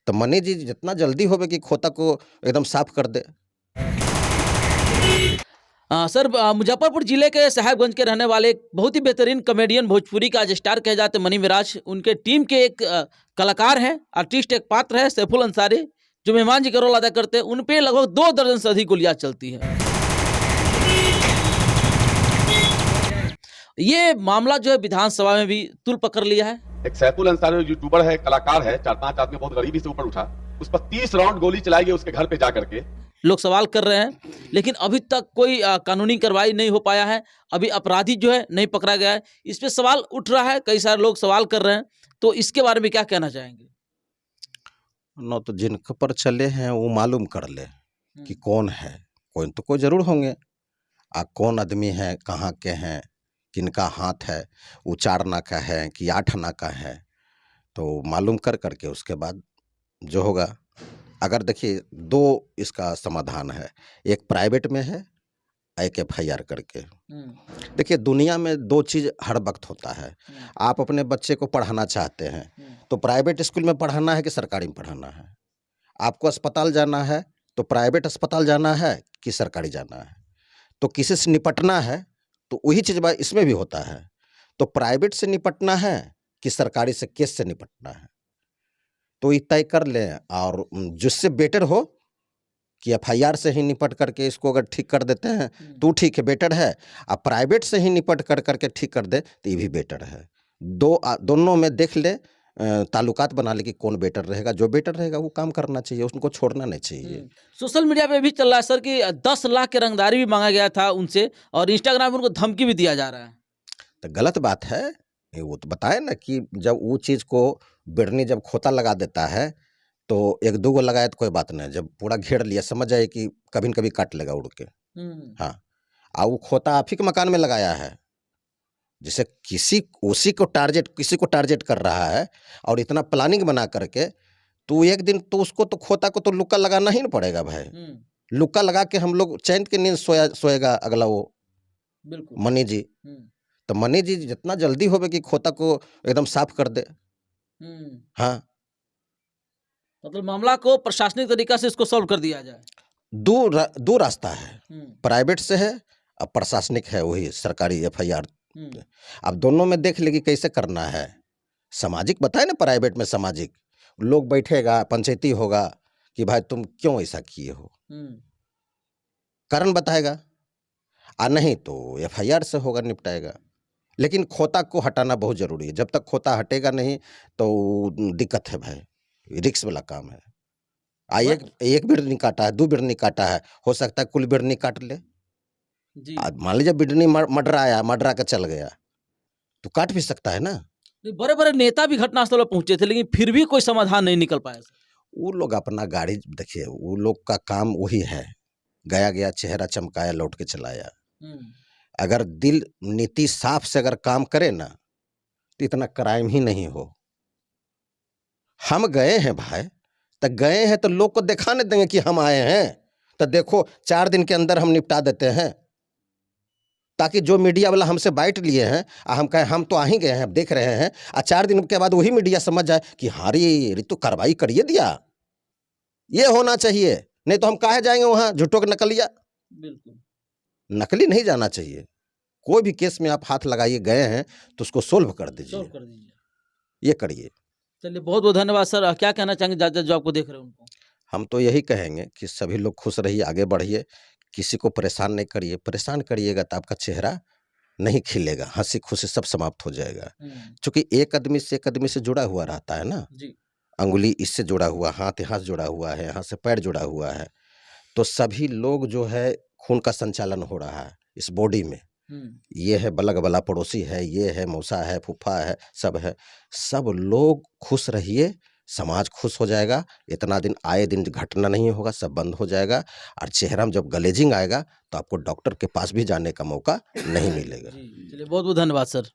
तो मनीष जी जितना जल्दी होवे कि खोता को एकदम साफ कर दे। सर मुजफ्फरपुर जिले के साहेबगंज के रहने वाले एक बहुत ही बेहतरीन कॉमेडियन, भोजपुरी का आज स्टार कहे जाते मनी मिराज, उनके टीम के एक कलाकार हैं, आर्टिस्ट, एक पात्र है सैफुल अंसारी, जो मेहमान जी का रोल अदा करते हैं। उन पे लगभग 2 दर्जन से अधिक गोलियां चलती हैं। ये मामला जो है विधानसभा में भी तुल पकड़ लिया है। एक सैफुल अंसारी यूट्यूबर है, कलाकार है, 4-5 आदमी बहुत गरीबी से ऊपर उठा, उस पर 30 राउंड गोली चलाई गई उसके घर पे जा करके। लोग सवाल कर रहे हैं, लेकिन अभी तक कोई कानूनी कार्रवाई नहीं हो पाया है। अभी अपराधी जो है नहीं पकड़ा गया है। इस पे सवाल उठ रहा है, कई सारे लोग सवाल कर रहे हैं, तो इसके बारे में क्या कहना चाहेंगे? न तो जिनके पर चले हैं वो मालूम कर ले कि कौन है, कोई तो कोई जरूर होंगे। कौन आदमी है, कहाँ के हैं, किनका हाथ है, वो 4 आना का है कि 8 आना का है, तो मालूम कर करके उसके बाद जो होगा। अगर देखिए 2 इसका समाधान है, एक प्राइवेट में है, एक FIR करके। देखिए दुनिया में 2 चीज़ हर वक्त होता है। आप अपने बच्चे को पढ़ाना चाहते हैं तो प्राइवेट स्कूल में पढ़ाना है कि सरकारी में पढ़ाना है। आपको अस्पताल जाना है तो प्राइवेट अस्पताल जाना है कि सरकारी जाना है। तो किसी से निपटना है तो वही चीज़ इसमें भी होता है। तो प्राइवेट से निपटना है कि सरकारी से केस से निपटना है, तो ये तय कर लें। और जिससे बेटर हो कि FIR से ही निपट करके इसको अगर ठीक कर देते हैं तो ठीक है, बेटर है। अब प्राइवेट से ही निपट कर करके ठीक कर दे तो ये भी बेटर है। दोनों में देख ले, ताल्लुकात बना ले कि कौन बेटर रहेगा। जो बेटर रहेगा वो काम करना चाहिए, उसको छोड़ना नहीं चाहिए। सोशल मीडिया पे भी चल रहा है सर कि 10 लाख के रंगदारी भी मांगा गया था उनसे, और इंस्टाग्राम में उनको धमकी भी दिया जा रहा है। तो गलत बात है। वो तो बताए ना कि जब वो चीज़ को बिरनी जब खोता लगा देता है तो 1-2 गो लगाए तो कोई बात नहीं, जब पूरा घेर लिया समझ जाए कि कभी न कभी काट लेगा उड़ के। हाँ, वो खोता आप ही के मकान में लगाया है, जैसे किसी को टारगेट कर रहा है और इतना प्लानिंग बना करके, तो एक दिन तो उसको तो खोता को तो लुक्का लगाना ही ना पड़ेगा भाई। लुक्का लगा के हम लोग चैन की नींद सोएगा अगला वो मनी जी। तो मनी जी जितना जल्दी होवे कि खोता को एकदम साफ कर दे। हाँ, मतलब मामला को प्रशासनिक तरीका से इसको सॉल्व कर दिया जाए। 2 रास्ता है, प्राइवेट से है और प्रशासनिक है, वही सरकारी FIR। अब दोनों में देख ले कि कैसे करना है। सामाजिक बताए ना, प्राइवेट में सामाजिक लोग बैठेगा, पंचायती होगा कि भाई तुम क्यों ऐसा किए हो, कारण बताएगा। नहीं तो FIR से होगा, निपटाएगा। लेकिन खोता को हटाना बहुत जरूरी है। जब तक खोता हटेगा नहीं तो दिक्कत है भाई, रिक्स वाला काम है। एक बिरनी काटा है, 2 बिरनी काटा है, हो सकता है कुल बिरनी काट ले। मान लीजिए बिरनी मडरा के चल गया तो काट भी सकता है ना। बड़े बड़े नेता भी घटनास्थल पर पहुंचे थे, लेकिन फिर भी कोई समाधान नहीं निकल पाया। वो लोग अपना गाड़ी देखिए, वो लोग का काम वही है, गया चेहरा चमकाया, लौट के चलाया। अगर दिल नीति साफ से अगर काम करे ना तो इतना क्राइम ही नहीं हो। हम गए हैं भाई, तो गए हैं तो लोग को दिखाने देंगे कि हम आए हैं, तो देखो 4 दिन के अंदर हम निपटा देते हैं, ताकि जो मीडिया वाला हमसे बाइट लिए हैं हम कहें हम तो आ ही गए हैं, देख रहे हैं, और 4 दिन के बाद वही मीडिया समझ जाए कि हाँ रे तो कार्रवाई करिए दिया। ये होना चाहिए, नहीं तो हम काहे जाएंगे वहां झूठों के नकलिया। बिल्कुल नकली नहीं जाना चाहिए। कोई भी केस में आप हाथ लगाइए गए हैं तो उसको सोल्व कर दीजिए, ये करिए। चलिए, बहुत बहुत धन्यवाद सर। क्या कहना चाहेंगे जो आपको देख रहे हैं उनको? हम तो यही कहेंगे कि सभी लोग खुश रहिए, आगे बढ़िए, किसी को परेशान नहीं करिए। परेशान करिएगा तो आपका चेहरा नहीं खिलेगा, हंसी खुशी सब समाप्त हो जाएगा। क्योंकि एक आदमी से जुड़ा हुआ रहता है ना जी। अंगुली इससे जुड़ा हुआ, हाथ यहाँ से जुड़ा हुआ है, यहाँ से पैर जुड़ा हुआ है, तो सभी लोग जो है खून का संचालन हो रहा है इस बॉडी में। ये है बलग वाला पड़ोसी है, ये है मौसा है, फूफा है, सब है। सब लोग खुश रहिए, समाज खुश हो जाएगा। इतना दिन आए दिन घटना नहीं होगा, सब बंद हो जाएगा। और चेहरा में जब ग्लेजिंग आएगा तो आपको डॉक्टर के पास भी जाने का मौका नहीं मिलेगा। चलिए, बहुत बहुत धन्यवाद सर।